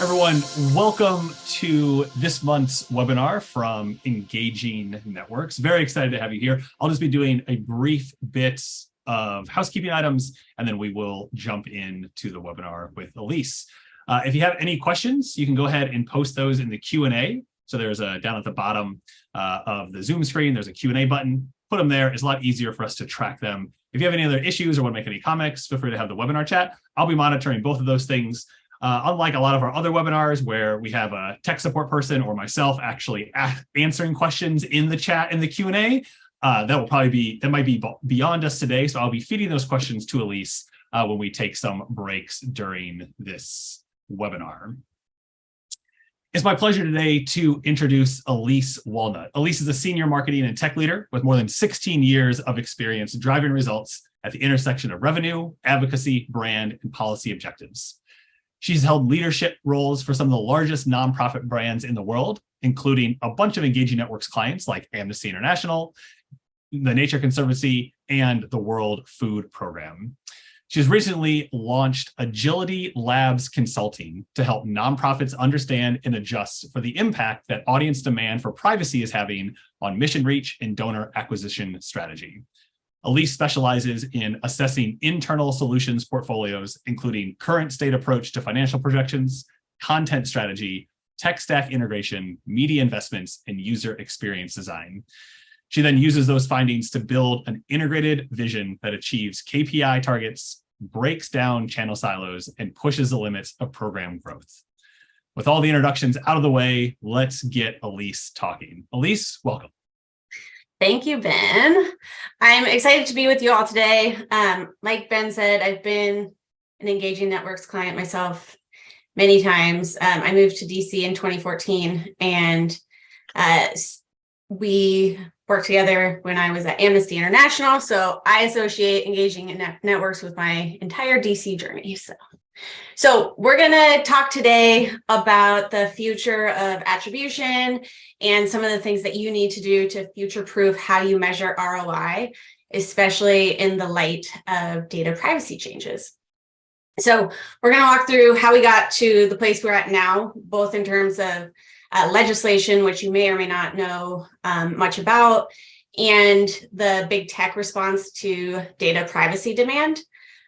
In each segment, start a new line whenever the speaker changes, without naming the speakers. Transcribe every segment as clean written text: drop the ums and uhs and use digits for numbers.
Everyone, welcome to this month's webinar from Engaging Networks. Very excited to have you here. I'll just be doing a brief bit of housekeeping items, and then we will jump into the webinar with Elise. If you have any questions, you can go ahead and post those in the Q&A. So there's a down at the bottom of the Zoom screen, there's a Q&A button. Put them there. It's a lot easier for us to track them. If you have any other issues or want to make any comments, feel free to have the webinar chat. I'll be monitoring both of those things. Unlike a lot of our other webinars where we have a tech support person or myself actually answering questions in the chat in the Q&A, that might be beyond us today. So I'll be feeding those questions to Elise when we take some breaks during this webinar. It's my pleasure today to introduce Elise Walnut. Elise is a senior marketing and tech leader with more than 16 years of experience driving results at the intersection of revenue, advocacy, brand, and policy objectives. She's held leadership roles for some of the largest nonprofit brands in the world, including a bunch of Engaging Networks clients like Amnesty International, the Nature Conservancy, and the World Food Program. She's recently launched Agility Labs Consulting to help nonprofits understand and adjust for the impact that audience demand for privacy is having on mission reach and donor acquisition strategy. Elise specializes in assessing internal solutions portfolios, including current state approach to financial projections, content strategy, tech stack integration, media investments, and user experience design. She then uses those findings to build an integrated vision that achieves KPI targets, breaks down channel silos, and pushes the limits of program growth. With all the introductions out of the way, let's get Elise talking. Elise, welcome.
Thank you, Ben. I'm excited to be with you all today. Like Ben said, I've been an Engaging Networks client myself many times. I moved to DC in 2014, and we worked together when I was at Amnesty International. So I associate Engaging Networks with my entire DC journey. So we're going to talk today about the future of attribution and some of the things that you need to do to future-proof how you measure ROI, especially in the light of data privacy changes. So we're going to walk through how we got to the place we're at now, both in terms of legislation, which you may or may not know much about, and the big tech response to data privacy demand.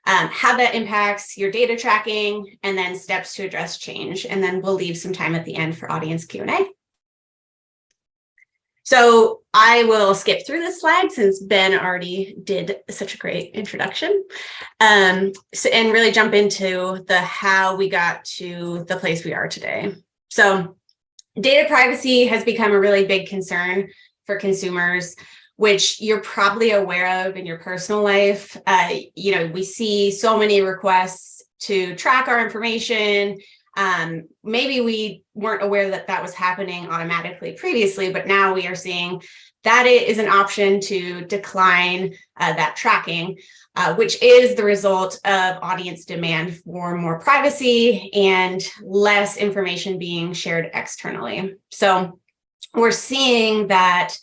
How that impacts your data tracking, and then steps to address change. And then we'll leave some time at the end for audience Q&A. So I will skip through this slide since Ben already did such a great introduction, and really jump into the how we got to the place we are today. So data privacy has become a really big concern for consumers, which you're probably aware of in your personal life. We see so many requests to track our information. Maybe we weren't aware that that was happening automatically previously, but now we are seeing that it is an option to decline that tracking, which is the result of audience demand for more privacy and less information being shared externally. So we're seeing that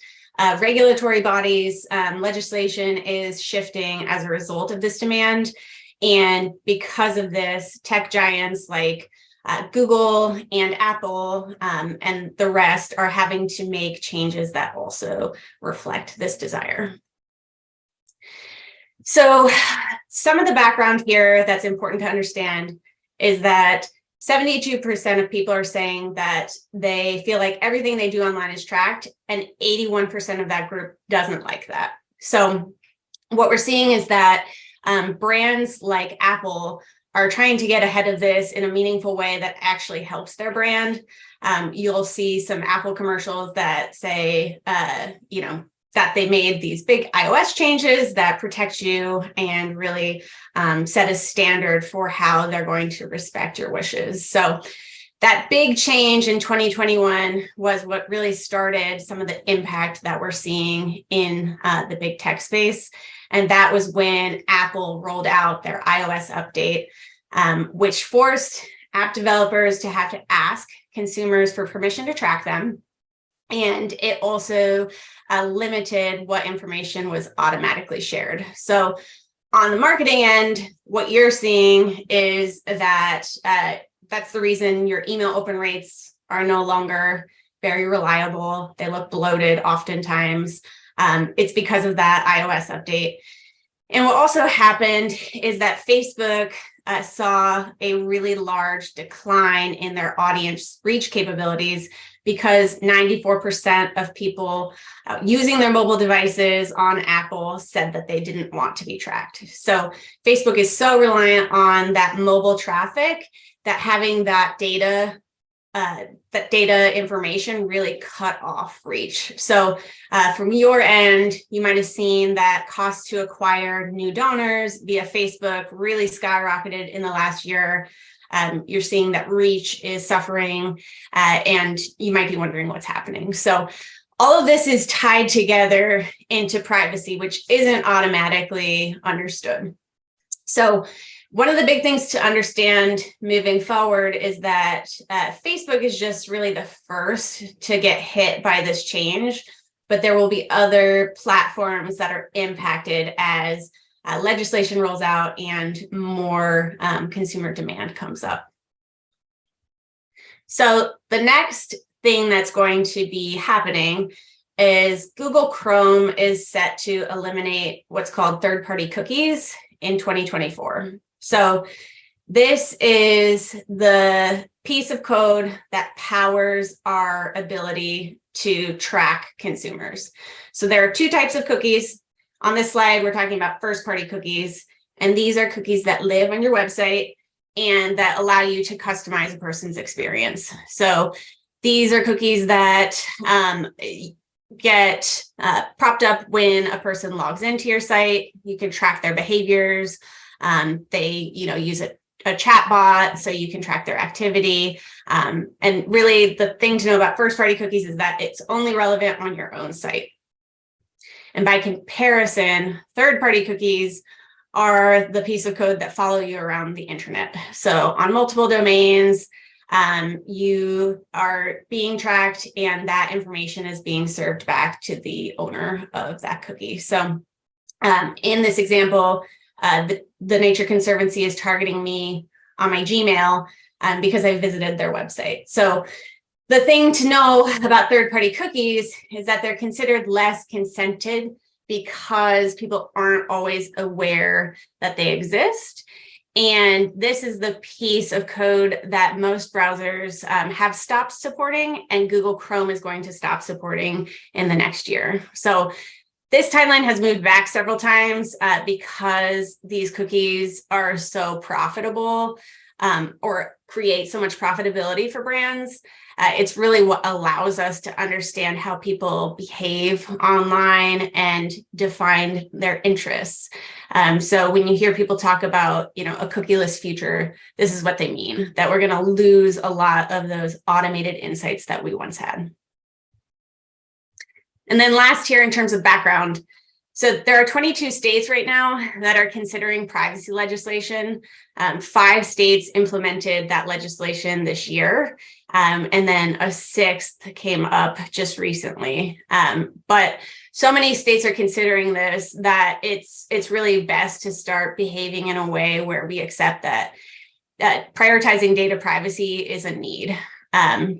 regulatory bodies, legislation is shifting as a result of this demand. And because of this, tech giants like Google and Apple and the rest are having to make changes that also reflect this desire. So some of the background here that's important to understand is that 72% of people are saying that they feel like everything they do online is tracked, and 81% of that group doesn't like that. So what we're seeing is that brands like Apple are trying to get ahead of this in a meaningful way that actually helps their brand. You'll see some Apple commercials that say, that they made these big iOS changes that protect you and really set a standard for how they're going to respect your wishes. So that big change in 2021 was what really started some of the impact that we're seeing in the big tech space. And that was when Apple rolled out their iOS update, which forced app developers to have to ask consumers for permission to track them. And it also limited what information was automatically shared. So on the marketing end, what you're seeing is that that's the reason your email open rates are no longer very reliable. They look bloated oftentimes. It's because of that iOS update. And what also happened is that Facebook saw a really large decline in their audience reach capabilities because 94% of people using their mobile devices on Apple said that they didn't want to be tracked. So Facebook is so reliant on that mobile traffic that having that data information really cut off reach. So from your end, you might have seen that cost to acquire new donors via Facebook really skyrocketed in the last year. You're seeing that reach is suffering, and you might be wondering what's happening. So all of this is tied together into privacy, which isn't automatically understood. So one of the big things to understand moving forward is that Facebook is just really the first to get hit by this change, but there will be other platforms that are impacted as legislation rolls out and more consumer demand comes up. So the next thing that's going to be happening is Google Chrome is set to eliminate what's called third-party cookies in 2024. So this is the piece of code that powers our ability to track consumers. So there are two types of cookies. On this slide, we're talking about first-party cookies, and these are cookies that live on your website and that allow you to customize a person's experience. So these are cookies that get propped up when a person logs into your site. You can track their behaviors. They, use a chat bot so you can track their activity. And really the thing to know about first-party cookies is that it's only relevant on your own site. And by comparison, third-party cookies are the piece of code that follow you around the internet. So on multiple domains, you are being tracked and that information is being served back to the owner of that cookie. So in this example, the Nature Conservancy is targeting me on my Gmail because I visited their website. So the thing to know about third-party cookies is that they're considered less consented because people aren't always aware that they exist. And this is the piece of code that most browsers have stopped supporting, and Google Chrome is going to stop supporting in the next year. So this timeline has moved back several times because these cookies are so profitable or create so much profitability for brands. It's really what allows us to understand how people behave online and define their interests. So when you hear people talk about, a cookieless future, this is what they mean, that we're going to lose a lot of those automated insights that we once had. And then last here in terms of background, so there are 22 states right now that are considering privacy legislation. 5 states implemented that legislation this year, and then a 6th came up just recently. But so many states are considering this that it's really best to start behaving in a way where we accept that prioritizing data privacy is a need.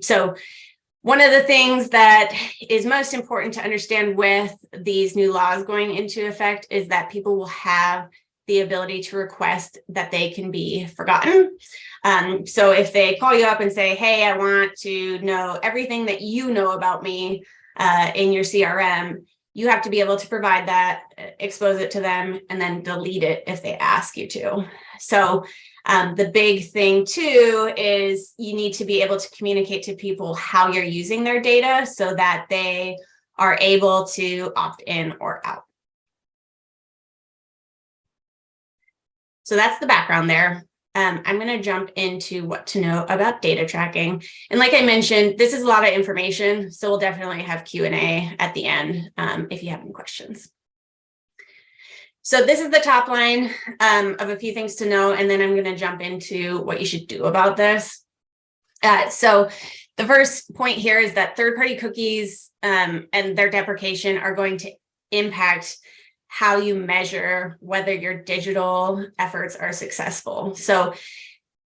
So one of the things that is most important to understand with these new laws going into effect is that people will have the ability to request that they can be forgotten. So if they call you up and say, hey, I want to know everything that you know about me in your CRM, you have to be able to provide that, expose it to them, and then delete it if they ask you to. So the big thing too is you need to be able to communicate to people how you're using their data so that they are able to opt in or out. So that's the background there. I'm going to jump into what to know about data tracking. And like I mentioned, this is a lot of information, so we'll definitely have Q&A at the end if you have any questions. So this is the top line of a few things to know, and then I'm going to jump into what you should do about this. So the first point here is that third-party cookies and their deprecation are going to impact how you measure whether your digital efforts are successful. So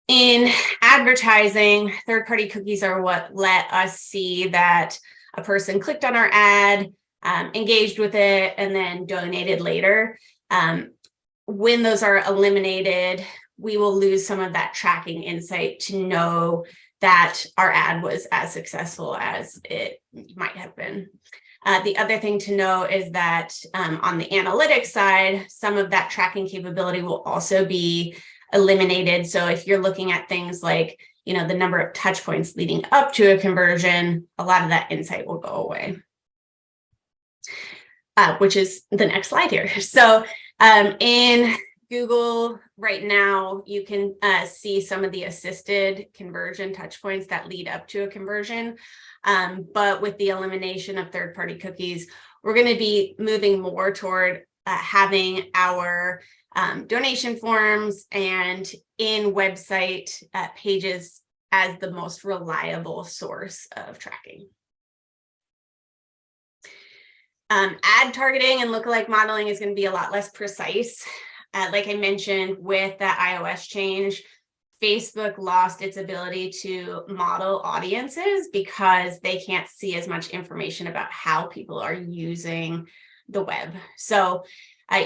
In advertising, third-party cookies are what let us see that a person clicked on our ad, engaged with it, and then donated later. When those are eliminated, we will lose some of that tracking insight to know that our ad was as successful as it might have been. The other thing to know is that on the analytics side, some of that tracking capability will also be eliminated. So if you're looking at things like, the number of touch points leading up to a conversion, a lot of that insight will go away. Which is the next slide here. So in Google right now, you can see some of the assisted conversion touch points that lead up to a conversion. But with the elimination of third-party cookies, we're going to be moving more toward having our donation forms and in website pages as the most reliable source of tracking. Ad targeting and lookalike modeling is going to be a lot less precise. Like I mentioned, with that iOS change, Facebook lost its ability to model audiences because they can't see as much information about how people are using the web. So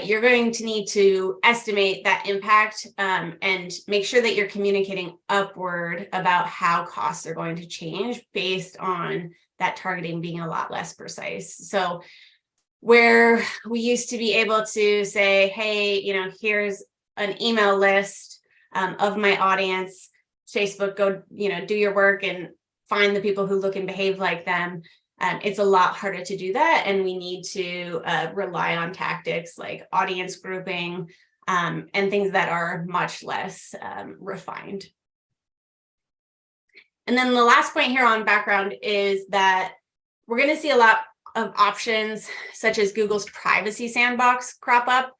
you're going to need to estimate that impact and make sure that you're communicating upward about how costs are going to change based on that targeting being a lot less precise. So where we used to be able to say, hey, here's an email list of my audience, Facebook, go, do your work and find the people who look and behave like them. It's a lot harder to do that. And we need to rely on tactics like audience grouping and things that are much less refined. And then the last point here on background is that we're going to see a lot of options such as Google's privacy sandbox crop up.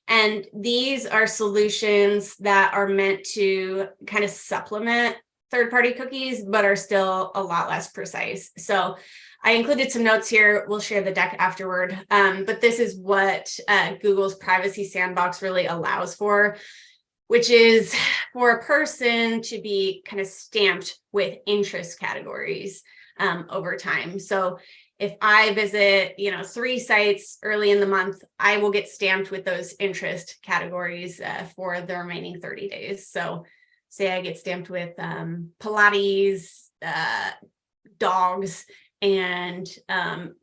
And these are solutions that are meant to kind of supplement third-party cookies, but are still a lot less precise. So I included some notes here. We'll share the deck afterward. But this is what Google's privacy sandbox really allows for, which is for a person to be kind of stamped with interest categories over time. So if I visit, 3 sites early in the month, I will get stamped with those interest categories for the remaining 30 days. So say I get stamped with Pilates, dogs, and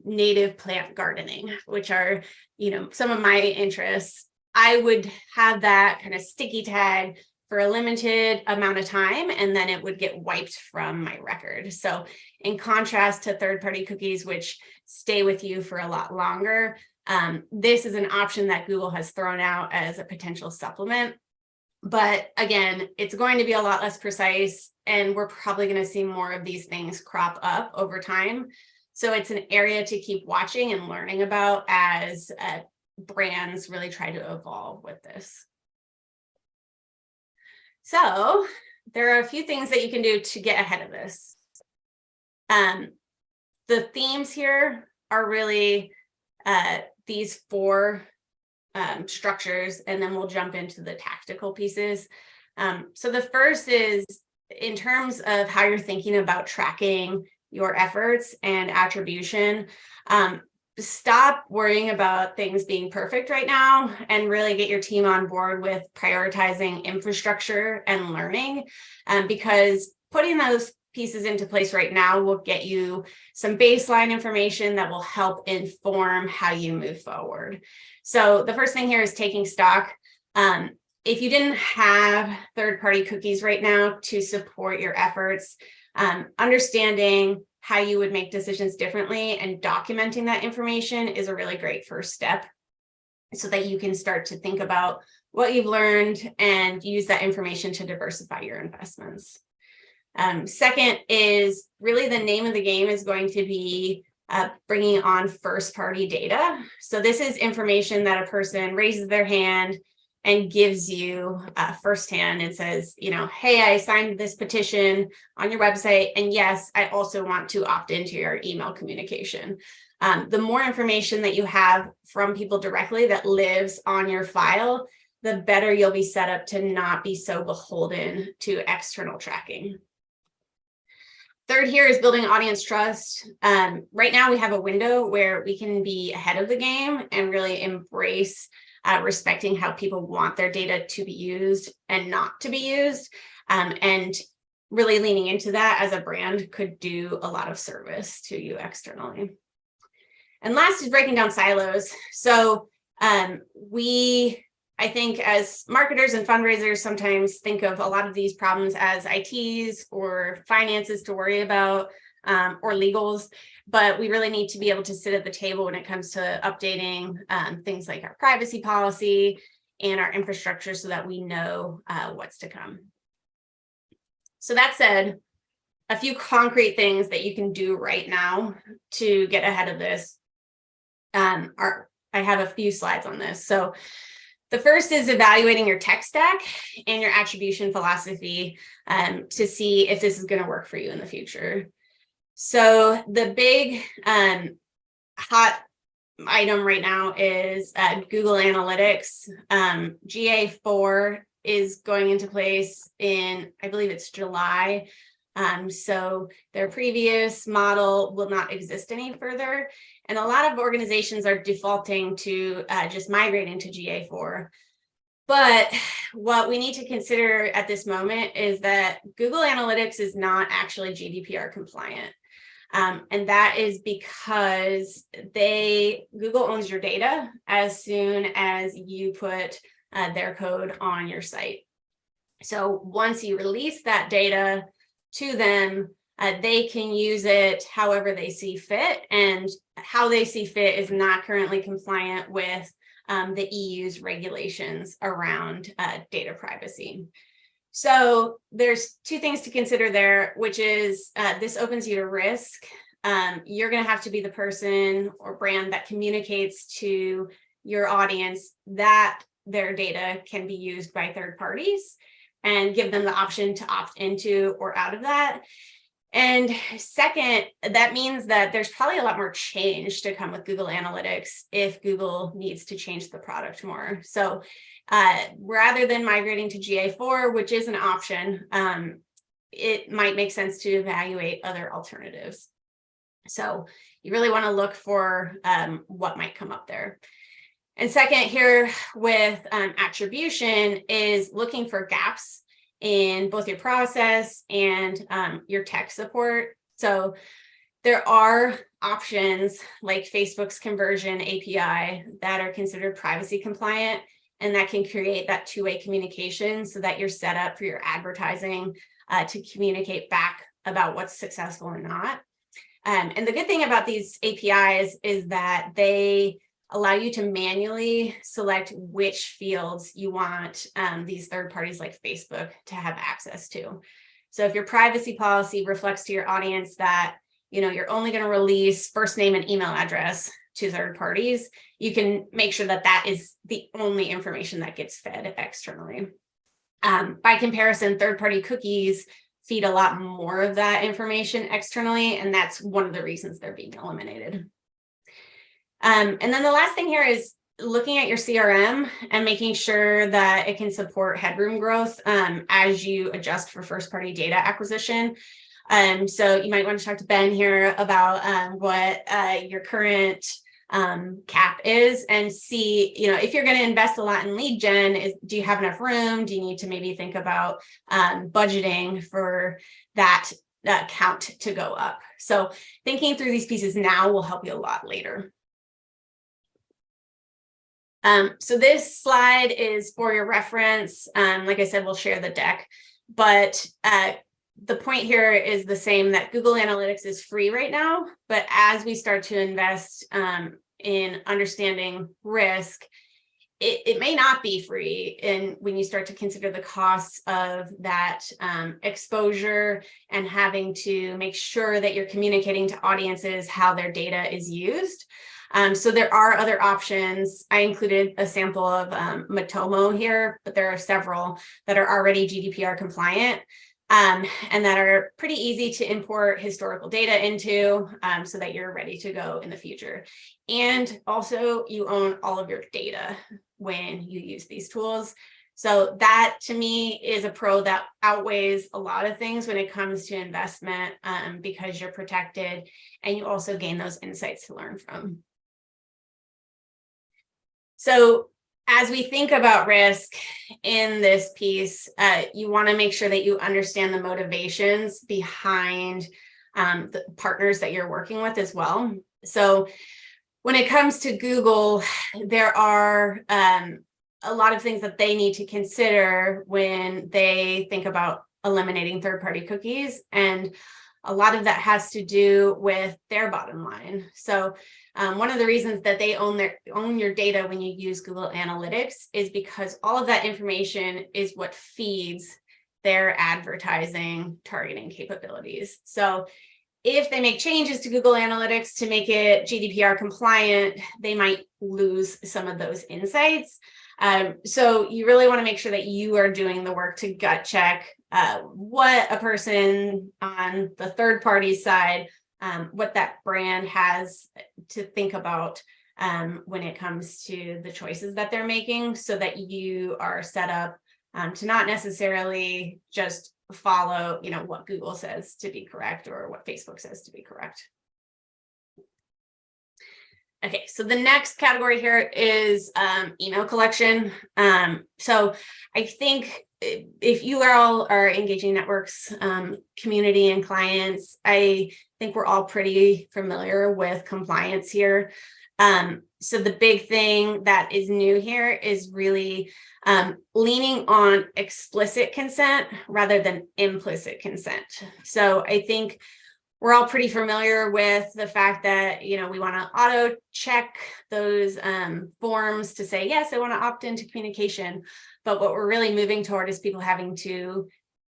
native plant gardening, which are, some of my interests. I would have that kind of sticky tag for a limited amount of time, and then it would get wiped from my record. So in contrast to third-party cookies, which stay with you for a lot longer, this is an option that Google has thrown out as a potential supplement. But again, it's going to be a lot less precise, and we're probably going to see more of these things crop up over time. So it's an area to keep watching and learning about as brands really try to evolve with this. So there are a few things that you can do to get ahead of this. The themes here are really these 4 structures, and then we'll jump into the tactical pieces. So the first is in terms of how you're thinking about tracking your efforts and attribution. Stop worrying about things being perfect right now and really get your team on board with prioritizing infrastructure and learning, because putting those pieces into place right now will get you some baseline information that will help inform how you move forward. So the first thing here is taking stock. If you didn't have third-party cookies right now to support your efforts, understanding how you would make decisions differently and documenting that information is a really great first step so that you can start to think about what you've learned and use that information to diversify your investments. Second is really the name of the game is going to be bringing on first-party data. So this is information that a person raises their hand and gives you firsthand and says, hey, I signed this petition on your website, and yes, I also want to opt into your email communication. The more information that you have from people directly that lives on your file, the better you'll be set up to not be so beholden to external tracking. Third here is building audience trust. Right now we have a window where we can be ahead of the game and really embrace respecting how people want their data to be used and not to be used. And really leaning into that as a brand could do a lot of service to you externally. And last is breaking down silos. So I think as marketers and fundraisers sometimes think of a lot of these problems as ITs or finances to worry about, or legals, but we really need to be able to sit at the table when it comes to updating things like our privacy policy and our infrastructure so that we know what's to come. So that said, a few concrete things that you can do right now to get ahead of this I have a few slides on this. So the first is evaluating your tech stack and your attribution philosophy to see if this is going to work for you in the future. So the big hot item right now is Google Analytics. GA4 is going into place in, I believe it's July. So their previous model will not exist any further. And a lot of organizations are defaulting to just migrating to GA4. But what we need to consider at this moment is that Google Analytics is not actually GDPR compliant. And that is because Google owns your data as soon as you put their code on your site. So once you release that data to them, they can use it however they see fit, and how they see fit is not currently compliant with the EU's regulations around data privacy. So there's two things to consider there, which is this opens you to risk. You're going to have to be the person or brand that communicates to your audience that their data can be used by third parties and give them the option to opt into or out of that. And second, that means that there's probably a lot more change to come with Google Analytics if Google needs to change the product more. So rather than migrating to GA4, which is an option, it might make sense to evaluate other alternatives. So you really want to look for what might come up there. And second here with attribution is looking for gaps in both your process and your tech support. So there are options like Facebook's conversion API that are considered privacy compliant, and that can create that two-way communication so that you're set up for your advertising to communicate back about what's successful or not. And the good thing about these APIs is that they allow you to manually select which fields you want these third parties like Facebook to have access to. So if your privacy policy reflects to your audience that you're only going to release first name and email address to third parties, you can make sure that that is the only information that gets fed externally. By comparison, third-party cookies feed a lot more of that information externally, and that's one of the reasons they're being eliminated. And then the last thing here is looking at your CRM and making sure that it can support headroom growth as you adjust for first-party data acquisition. So you might want to talk to Ben here about what your current cap is, and see, if you're going to invest a lot in lead gen, do you have enough room? Do you need to maybe think about budgeting for that count to go up? So thinking through these pieces now will help you a lot later. So this slide is for your reference. Like I said, we'll share the deck, but the point here is the same, that Google Analytics is free right now, but as we start to invest in understanding risk, it may not be free. And when you start to consider the costs of that exposure and having to make sure that you're communicating to audiences how their data is used. So there are other options. I included a sample of Matomo here, but there are several that are already GDPR compliant. and that are pretty easy to import historical data into, so that you're ready to go in the future. And also you own all of your data when you use these tools. So that to me is a pro that outweighs a lot of things when it comes to investment, because you're protected and you also gain those insights to learn from. So as we think about risk in this piece, you want to make sure that you understand the motivations behind the partners that you're working with as well. So when it comes to Google, there are a lot of things that they need to consider when they think about eliminating third-party cookies. And a lot of that has to do with their bottom line. So one of the reasons that they own your data when you use Google Analytics is because all of that information is what feeds their advertising targeting capabilities. So if they make changes to Google Analytics to make it GDPR compliant, they might lose some of those insights. So you really want to make sure that you are doing the work to gut check what a person on the third party side, what that brand has to think about when it comes to the choices that they're making, so that you are set up to not necessarily just follow, what Google says to be correct or what Facebook says to be correct. Okay, so the next category here is email collection. So I think if you all are engaging networks, community and clients, I think we're all pretty familiar with compliance here. So the big thing that is new here is really leaning on explicit consent rather than implicit consent. So I think we're all pretty familiar with the fact that, we want to auto check those forms to say, yes, I want to opt into communication. But what we're really moving toward is people having to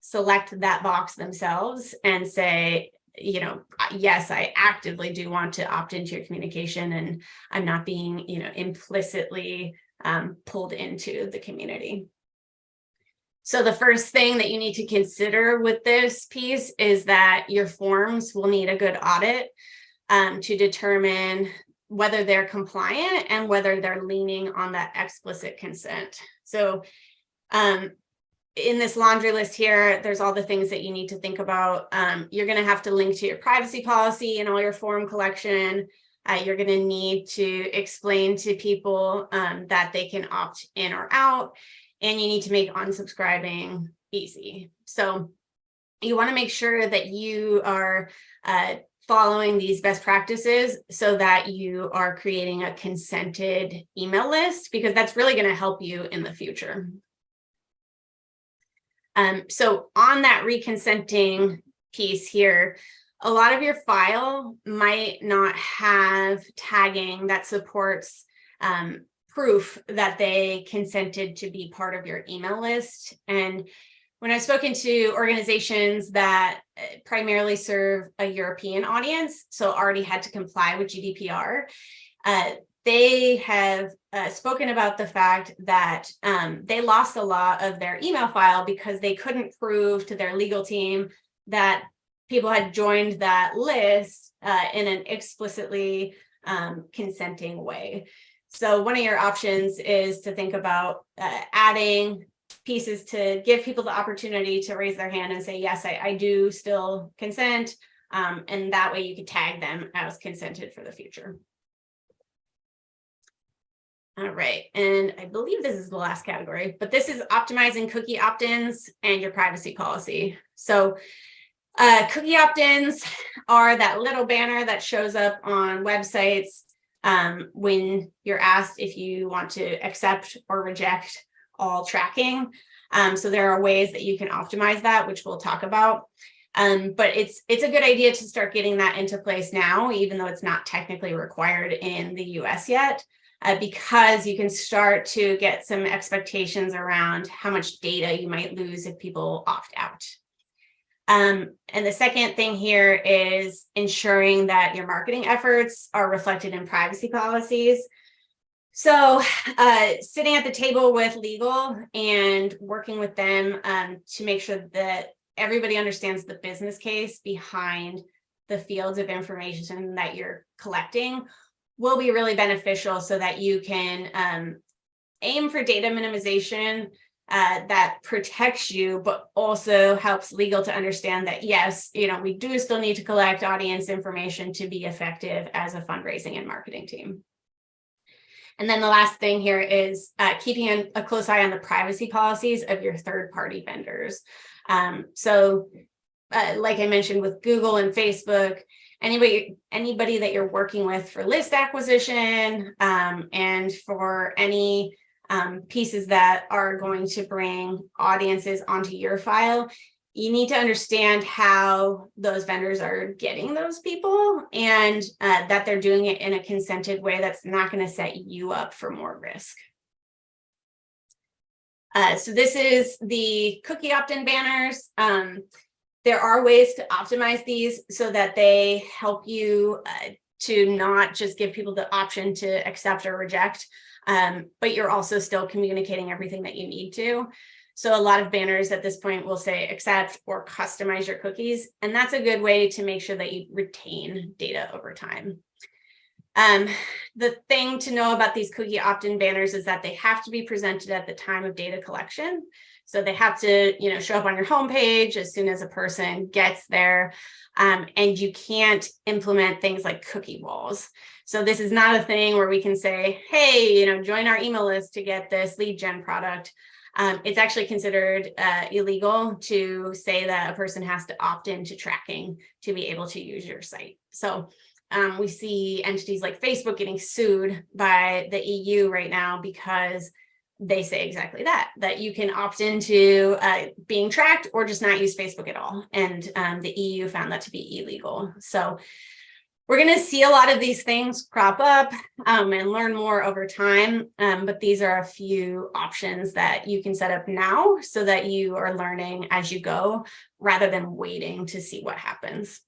select that box themselves and say, yes, I actively do want to opt into your communication, and I'm not being, implicitly pulled into the community. So the first thing that you need to consider with this piece is that your forms will need a good audit to determine whether they're compliant and whether they're leaning on that explicit consent. So in this laundry list here, there's all the things that you need to think about. You're going to have to link to your privacy policy and all your form collection. You're going to need to explain to people that they can opt in or out. And you need to make unsubscribing easy. So you want to make sure that you are following these best practices so that you are creating a consented email list, because that's really going to help you in the future. So on that reconsenting piece here, a lot of your file might not have tagging that supports proof that they consented to be part of your email list. And when I've spoken to organizations that primarily serve a European audience, so already had to comply with GDPR, they have spoken about the fact that they lost a lot of their email file because they couldn't prove to their legal team that people had joined that list in an explicitly consenting way. So one of your options is to think about adding pieces to give people the opportunity to raise their hand and say, yes, I do still consent. And that way you could tag them as consented for the future. All right, and I believe this is the last category, but this is optimizing cookie opt-ins and your privacy policy. So cookie opt-ins are that little banner that shows up on websites when you're asked if you want to accept or reject all tracking. So there are ways that you can optimize that, which we'll talk about. But it's a good idea to start getting that into place now, even though it's not technically required in the US yet, because you can start to get some expectations around how much data you might lose if people opt out. And the second thing here is ensuring that your marketing efforts are reflected in privacy policies. So sitting at the table with legal and working with them to make sure that everybody understands the business case behind the fields of information that you're collecting will be really beneficial so that you can aim for data minimization that protects you, but also helps legal to understand that, yes, we do still need to collect audience information to be effective as a fundraising and marketing team. And then the last thing here is keeping a close eye on the privacy policies of your third-party vendors. Like I mentioned with Google and Facebook, anybody that you're working with for list acquisition and for any pieces that are going to bring audiences onto your file, you need to understand how those vendors are getting those people and that they're doing it in a consented way that's not going to set you up for more risk. So this is the cookie opt-in banners. There are ways to optimize these so that they help you to not just give people the option to accept or reject, but you're also still communicating everything that you need to. So a lot of banners at this point will say accept or customize your cookies, and that's a good way to make sure that you retain data over time. The thing to know about these cookie opt-in banners is that they have to be presented at the time of data collection. So they have to, show up on your homepage as soon as a person gets there, and you can't implement things like cookie walls. So this is not a thing where we can say, hey, join our email list to get this lead gen product. It's actually considered illegal to say that a person has to opt into tracking to be able to use your site. So we see entities like Facebook getting sued by the EU right now because they say exactly that you can opt into being tracked or just not use Facebook at all. And the EU found that to be illegal. So we're going to see a lot of these things crop up and learn more over time. But these are a few options that you can set up now so that you are learning as you go rather than waiting to see what happens.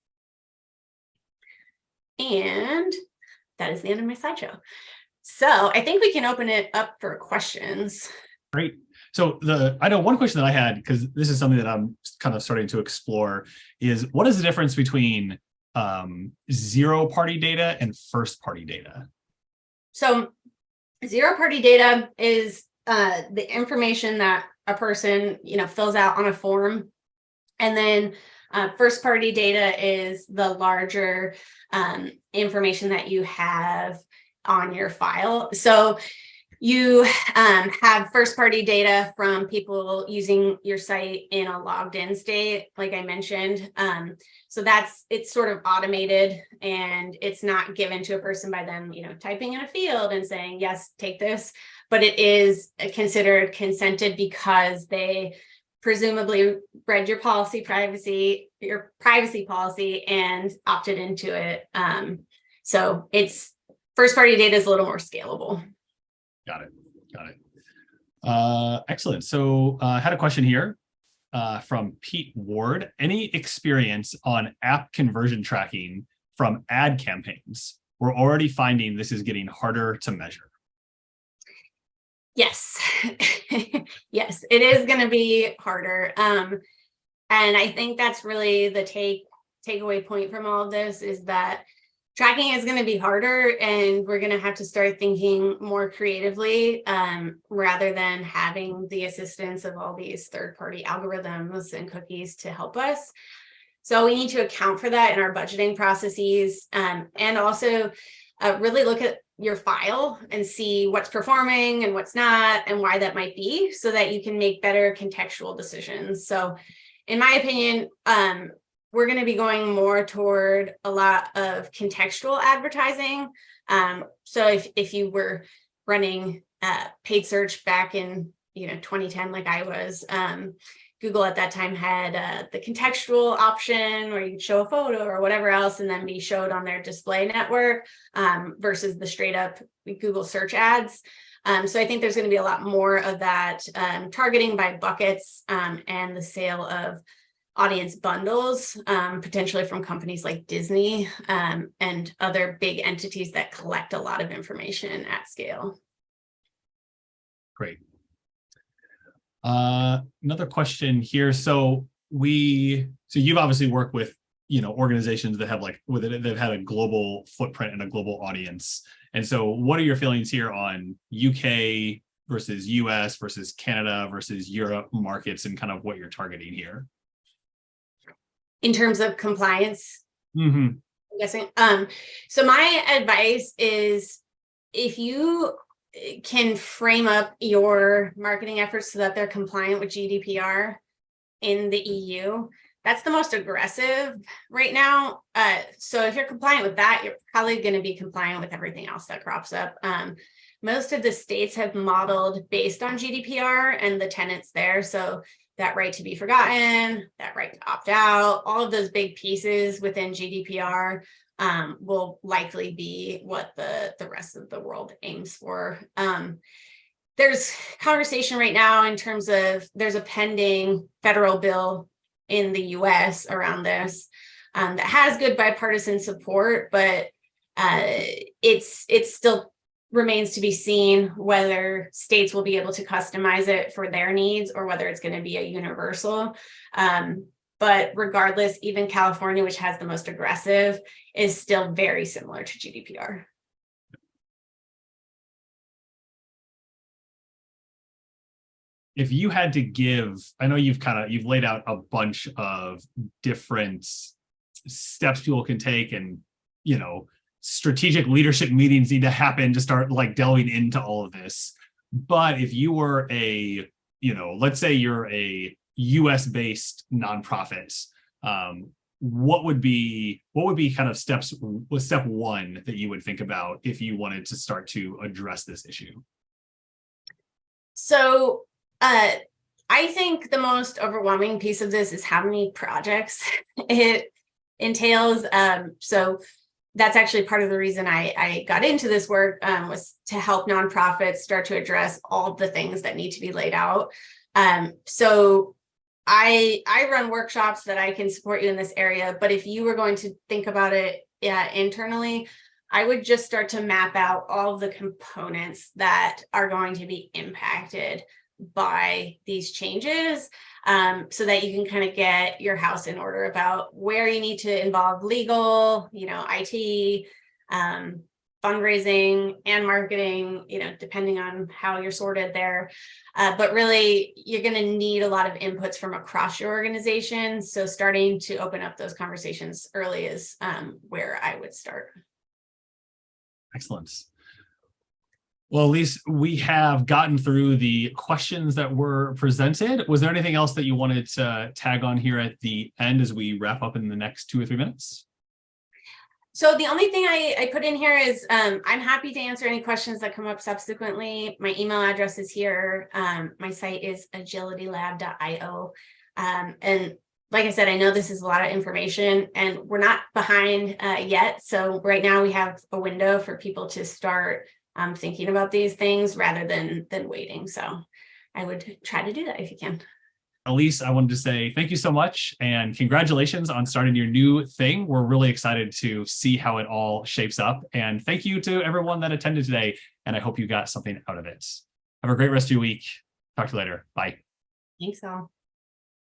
And that is the end of my slideshow. So I think we can open it up for questions.
Great. So I know one question that I had, because this is something that I'm kind of starting to explore, is what is the difference between zero-party data and first-party data? So
zero-party data is the information that a person, fills out on a form. And then first-party data is the larger information that you have on your file. So you have first-party data from people using your site in a logged-in state, like I mentioned. So it's sort of automated, and it's not given to a person by them, typing in a field and saying, yes, take this. But it is considered consented because they presumably read your privacy policy and opted into it. So first-party data is a little more scalable.
Got it. Excellent. So I had a question here from Pete Ward. Any experience on app conversion tracking from ad campaigns? We're already finding this is getting harder to measure.
Yes. Yes, it is going to be harder. And I think that's really the takeaway point from all of this, is that tracking is going to be harder, and we're going to have to start thinking more creatively rather than having the assistance of all these third-party algorithms and cookies to help us. So we need to account for that in our budgeting processes, and also really look at your file and see what's performing and what's not and why that might be, so that you can make better contextual decisions. So in my opinion, we're going to be going more toward a lot of contextual advertising. So if you were running paid search back in 2010, like I was, Google at that time had the contextual option where you could show a photo or whatever else and then be showed on their display network versus the straight up Google search ads. So I think there's going to be a lot more of that targeting by buckets and the sale of audience bundles, potentially from companies like Disney and other big entities that collect a lot of information at scale.
Great. Another question here. So so you've obviously worked with, organizations that have they've had a global footprint and a global audience. And so what are your feelings here on UK versus US versus Canada versus Europe markets and kind of what you're targeting here?
In terms of compliance,
Mm-hmm.
I'm guessing. So my advice is, if you can frame up your marketing efforts so that they're compliant with GDPR in the EU, that's the most aggressive right now. So if you're compliant with that, you're probably going to be compliant with everything else that crops up. Most of the states have modeled based on GDPR and the tenets there. So that right to be forgotten, that right to opt out, all of those big pieces within GDPR will likely be what the rest of the world aims for. There's conversation right now in terms of, there's a pending federal bill in the US around this that has good bipartisan support, but it's still remains to be seen whether states will be able to customize it for their needs or whether it's going to be a universal. But regardless, even California, which has the most aggressive, is still very similar to GDPR.
If you had to give, I know you've laid out a bunch of different steps people can take, and strategic leadership meetings need to happen to start delving into all of this. But if you were let's say you're a US based nonprofit, what would be kind of step one that you would think about if you wanted to start to address this issue?
So I think the most overwhelming piece of this is how many projects it entails. So that's actually part of the reason I got into this work, was to help nonprofits start to address all the things that need to be laid out. So I run workshops that I can support you in this area, but if you were going to think about it internally, I would just start to map out all of the components that are going to be impacted by these changes, so that you can kind of get your house in order about where you need to involve legal, IT, fundraising and marketing, depending on how you're sorted there. But really, you're going to need a lot of inputs from across your organization. So starting to open up those conversations early is where I would start.
Excellent. Well, at least we have gotten through the questions that were presented. Was there anything else that you wanted to tag on here at the end as we wrap up in the next 2 or 3 minutes?
So the only thing I put in here is I'm happy to answer any questions that come up subsequently. My email address is here. My site is agilitylab.io. And like I said, I know this is a lot of information and we're not behind yet. So right now we have a window for people to start thinking about these things rather than waiting. So I would try to do that if you can.
Elise, I wanted to say thank you so much and congratulations on starting your new thing. We're really excited to see how it all shapes up. And thank you to everyone that attended today. And I hope you got something out of it. Have a great rest of your week. Talk to you later. Bye.
Thanks all.